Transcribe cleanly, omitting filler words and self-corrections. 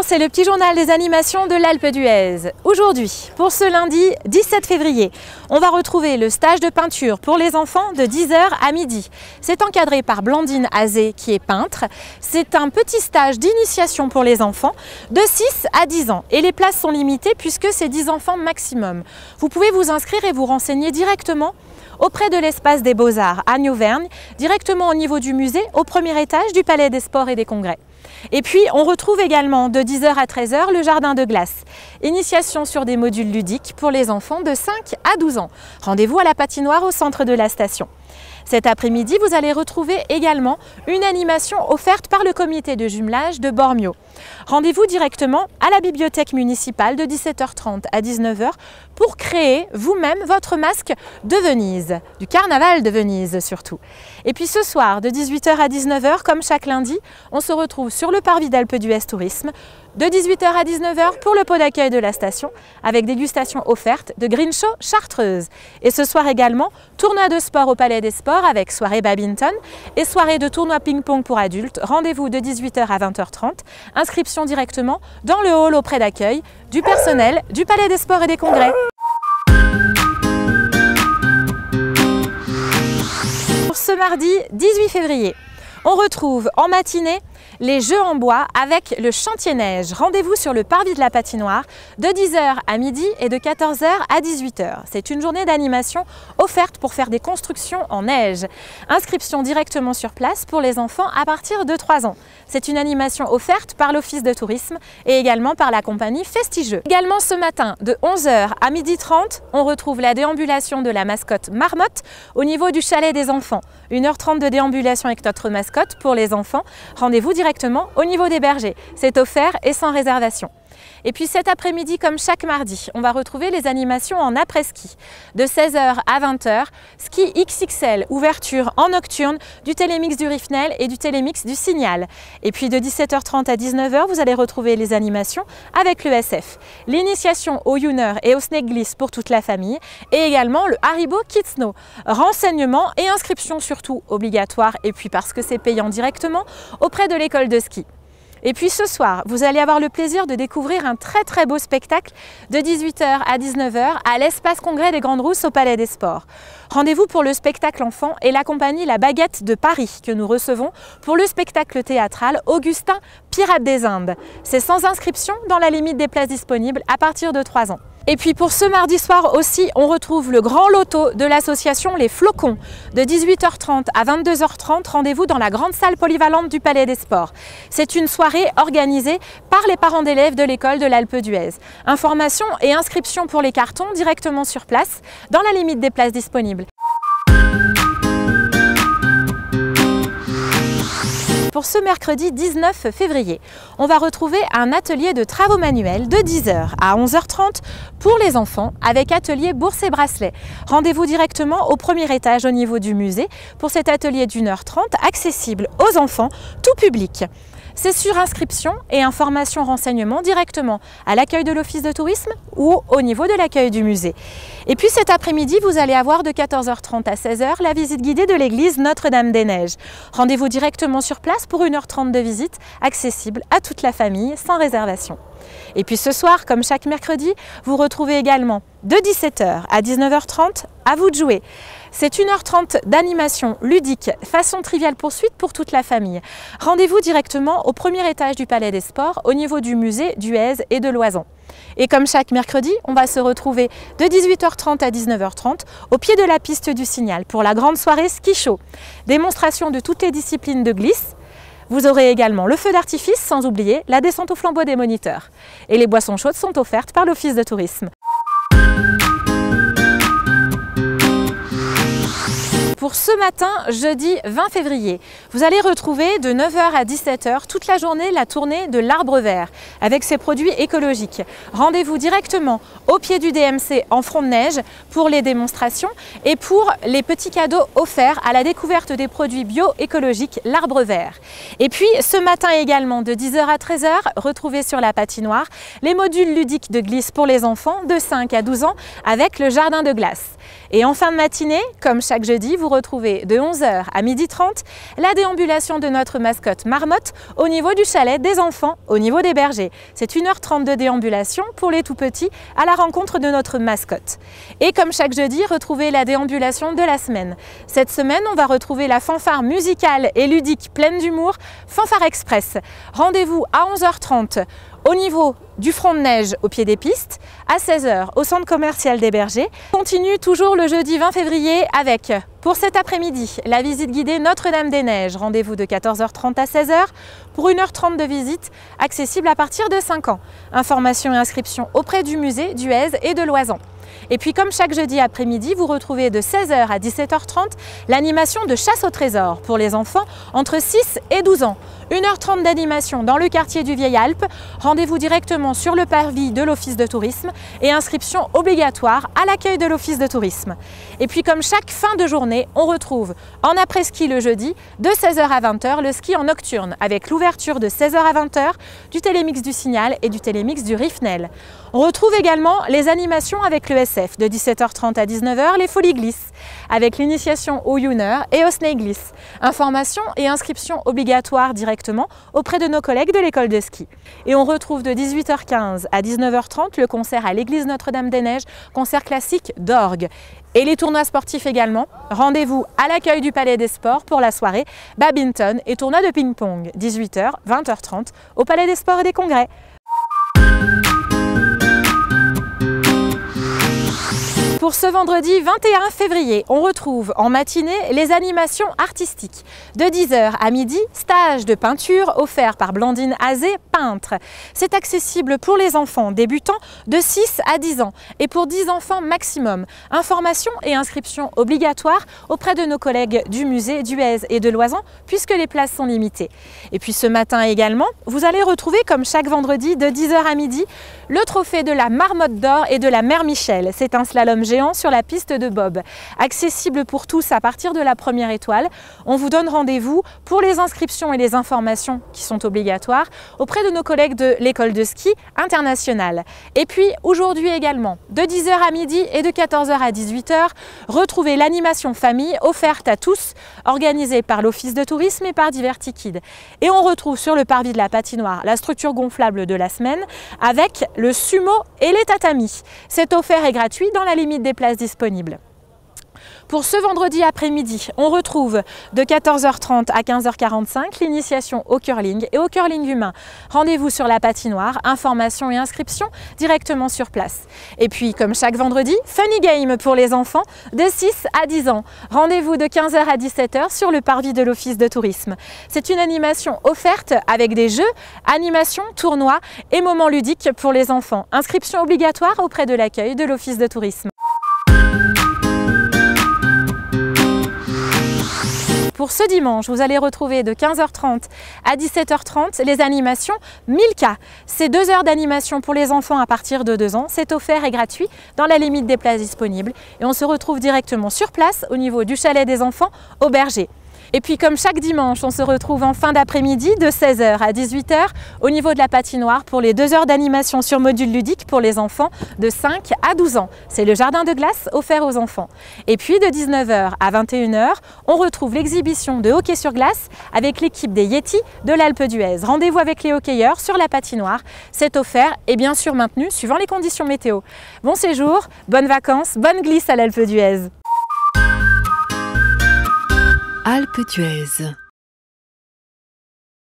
c'est le petit journal des animations de l'Alpe d'Huez. Aujourd'hui, pour ce lundi 17 février, on va retrouver le stage de peinture pour les enfants de 10h à midi. C'est encadré par Blandine Azé qui est peintre. C'est un petit stage d'initiation pour les enfants de 6 à 10 ans et les places sont limitées puisque c'est 10 enfants maximum. Vous pouvez vous inscrire et vous renseigner directement auprès de l'espace des Beaux-Arts à Auvergne, directement au niveau du musée, au premier étage du Palais des Sports et des Congrès. Et puis, on retrouve également de 10h à 13h le jardin de glace. Initiation sur des modules ludiques pour les enfants de 5 à 12 ans. Rendez-vous à la patinoire au centre de la station. Cet après-midi, vous allez retrouver également une animation offerte par le comité de jumelage de Bormio. Rendez-vous directement à la bibliothèque municipale de 17h30 à 19h pour créer vous-même votre masque de Venise, du carnaval de Venise surtout. Et puis ce soir, de 18h à 19h, comme chaque lundi, on se retrouve sur le parvis d'Alpe d'Huez Tourisme, de 18h à 19h pour le pot d'accueil de la station, avec dégustation offerte de Green Show Chartreuse. Et ce soir également, tournoi de sport au Palais des Sports avec soirée badminton et soirée de tournoi ping-pong pour adultes. Rendez-vous de 18h à 20h30. Inscription directement dans le hall auprès d'accueil du personnel du Palais des Sports et des Congrès. Pour ce mardi 18 février, on retrouve en matinée les jeux en bois avec le chantier neige. Rendez-vous sur le parvis de la patinoire de 10h à midi et de 14h à 18h. C'est une journée d'animation offerte pour faire des constructions en neige. Inscription directement sur place pour les enfants à partir de 3 ans. C'est une animation offerte par l'Office de tourisme et également par la compagnie Festigeux. Également ce matin de 11h à 12h30, on retrouve la déambulation de la mascotte Marmotte au niveau du chalet des enfants. 1h30 de déambulation avec notre mascotte pour les enfants. Rendez-vous directement au niveau des bergers. C'est offert et sans réservation. Et puis cet après-midi, comme chaque mardi, on va retrouver les animations en après-ski. De 16h à 20h, ski XXL, ouverture en nocturne du Télémix du Riffnel et du Télémix du Signal. Et puis de 17h30 à 19h, vous allez retrouver les animations avec le SF. L'initiation au Youner et au Snake Glisse pour toute la famille et également le Haribo Kids Snow. Renseignements et inscriptions surtout obligatoires et puis parce que c'est payant directement auprès de l'école de ski. Et puis ce soir, vous allez avoir le plaisir de découvrir un très beau spectacle de 18h à 19h à l'espace congrès des Grandes Rousses au Palais des Sports. Rendez-vous pour le spectacle enfant et la compagnie La Baguette de Paris que nous recevons pour le spectacle théâtral Augustin Pirate des Indes. C'est sans inscription dans la limite des places disponibles à partir de 3 ans. Et puis pour ce mardi soir aussi, on retrouve le grand loto de l'association Les Flocons. De 18h30 à 22h30, rendez-vous dans la grande salle polyvalente du Palais des Sports. C'est une soirée organisée par les parents d'élèves de l'école de l'Alpe d'Huez. Informations et inscriptions pour les cartons directement sur place, dans la limite des places disponibles. Pour ce mercredi 19 février, on va retrouver un atelier de travaux manuels de 10h à 11h30 pour les enfants avec atelier bourse et bracelet. Rendez-vous directement au premier étage au niveau du musée pour cet atelier d'1h30 accessible aux enfants, tout public. C'est sur inscription et information renseignement directement à l'accueil de l'Office de tourisme ou au niveau de l'accueil du musée. Et puis cet après-midi, vous allez avoir de 14h30 à 16h la visite guidée de l'église Notre-Dame-des-Neiges. Rendez-vous directement sur place pour 1h30 de visite accessible à toute la famille sans réservation. Et puis ce soir, comme chaque mercredi, vous retrouvez également de 17h à 19h30 à vous de jouer. C'est 1h30 d'animation ludique façon triviale poursuite pour toute la famille. Rendez-vous directement au premier étage du Palais des Sports au niveau du musée d'Huez et de Loison. Et comme chaque mercredi, on va se retrouver de 18h30 à 19h30 au pied de la piste du Signal pour la grande soirée ski show. Démonstration de toutes les disciplines de glisse. Vous aurez également le feu d'artifice, sans oublier la descente au flambeau des moniteurs. Et les boissons chaudes sont offertes par l'Office de tourisme. Pour ce matin, jeudi 20 février, vous allez retrouver de 9h à 17h toute la journée la tournée de l'Arbre Vert avec ses produits écologiques. Rendez-vous directement au pied du DMC en front de neige pour les démonstrations et pour les petits cadeaux offerts à la découverte des produits bio-écologiques l'Arbre Vert. Et puis ce matin également de 10h à 13h, retrouvez sur la patinoire les modules ludiques de glisse pour les enfants de 5 à 12 ans avec le jardin de glace. Et en fin de matinée, comme chaque jeudi, vous vous retrouver de 11h à 12h30 la déambulation de notre mascotte Marmotte au niveau du chalet des enfants, au niveau des bergers. C'est 1h30 de déambulation pour les tout petits à la rencontre de notre mascotte. Et comme chaque jeudi, retrouvez la déambulation de la semaine. Cette semaine, on va retrouver la fanfare musicale et ludique pleine d'humour, Fanfare Express. Rendez-vous à 11h30 au niveau du front de neige au pied des pistes, à 16h au centre commercial des bergers. On continue toujours le jeudi 20 février avec, pour cet après-midi, la visite guidée Notre-Dame-des-Neiges. Rendez-vous de 14h30 à 16h pour 1h30 de visite, accessible à partir de 5 ans. Informations et inscriptions auprès du musée d'Huez et de Loisan. Et puis comme chaque jeudi après-midi, vous retrouvez de 16h à 17h30 l'animation de chasse au trésor pour les enfants entre 6 et 12 ans. 1h30 d'animation dans le quartier du Vieil Alpes. Rendez-vous directement sur le parvis de l'Office de tourisme et inscription obligatoire à l'accueil de l'Office de tourisme. Et puis comme chaque fin de journée, on retrouve en après-ski le jeudi de 16h à 20h le ski en nocturne avec l'ouverture de 16h à 20h du Télémix du Signal et du Télémix du Riffnel. On retrouve également les animations avec le SF de 17h30 à 19h, les Folies Glisse, avec l'initiation au Youner et au Snake Glisse. Informations et inscriptions obligatoires directement auprès de nos collègues de l'école de ski. Et on retrouve de 18h15 à 19h30 le concert à l'église Notre-Dame-des-Neiges, concert classique d'orgue. Et les tournois sportifs également. Rendez-vous à l'accueil du Palais des Sports pour la soirée badminton et tournoi de ping-pong, 18h, 20h30 au Palais des Sports et des Congrès. Pour ce vendredi 21 février, on retrouve en matinée les animations artistiques. De 10h à midi, stage de peinture offert par Blandine Azé, peintre. C'est accessible pour les enfants débutants de 6 à 10 ans et pour 10 enfants maximum. Informations et inscriptions obligatoires auprès de nos collègues du musée d'Huez et de Loisan puisque les places sont limitées. Et puis ce matin également, vous allez retrouver comme chaque vendredi de 10h à midi le trophée de la Marmotte d'or et de la Mère Michel. C'est un slalom géant sur la piste de bob. Accessible pour tous à partir de la première étoile. On vous donne rendez-vous pour les inscriptions et les informations qui sont obligatoires auprès de nos collègues de l'école de ski internationale. Et puis aujourd'hui également, de 10h à midi et de 14h à 18h, retrouvez l'animation famille offerte à tous, organisée par l'Office de tourisme et par Divertikids. Et on retrouve sur le parvis de la patinoire la structure gonflable de la semaine avec le sumo et les tatamis. C'est offert et gratuit dans la limite des places disponibles. Pour ce vendredi après-midi, on retrouve de 14h30 à 15h45 l'initiation au curling et au curling humain. Rendez-vous sur la patinoire, informations et inscriptions directement sur place. Et puis, comme chaque vendredi, Funny Game pour les enfants de 6 à 10 ans. Rendez-vous de 15h à 17h sur le parvis de l'Office de tourisme. C'est une animation offerte avec des jeux, animations, tournois et moments ludiques pour les enfants. Inscription obligatoire auprès de l'accueil de l'Office de tourisme. Pour ce dimanche, vous allez retrouver de 15h30 à 17h30 les animations Milka. C'est 2 heures d'animation pour les enfants à partir de 2 ans. C'est offert et gratuit dans la limite des places disponibles. Et on se retrouve directement sur place au niveau du chalet des enfants au Berger. Et puis comme chaque dimanche, on se retrouve en fin d'après-midi de 16h à 18h au niveau de la patinoire pour les 2 heures d'animation sur module ludique pour les enfants de 5 à 12 ans. C'est le jardin de glace offert aux enfants. Et puis de 19h à 21h, on retrouve l'exhibition de hockey sur glace avec l'équipe des Yétis de l'Alpe d'Huez. Rendez-vous avec les hockeyeurs sur la patinoire. C'est offert et bien sûr maintenu suivant les conditions météo. Bon séjour, bonnes vacances, bonne glisse à l'Alpe d'Huez. Alpe d'Huez.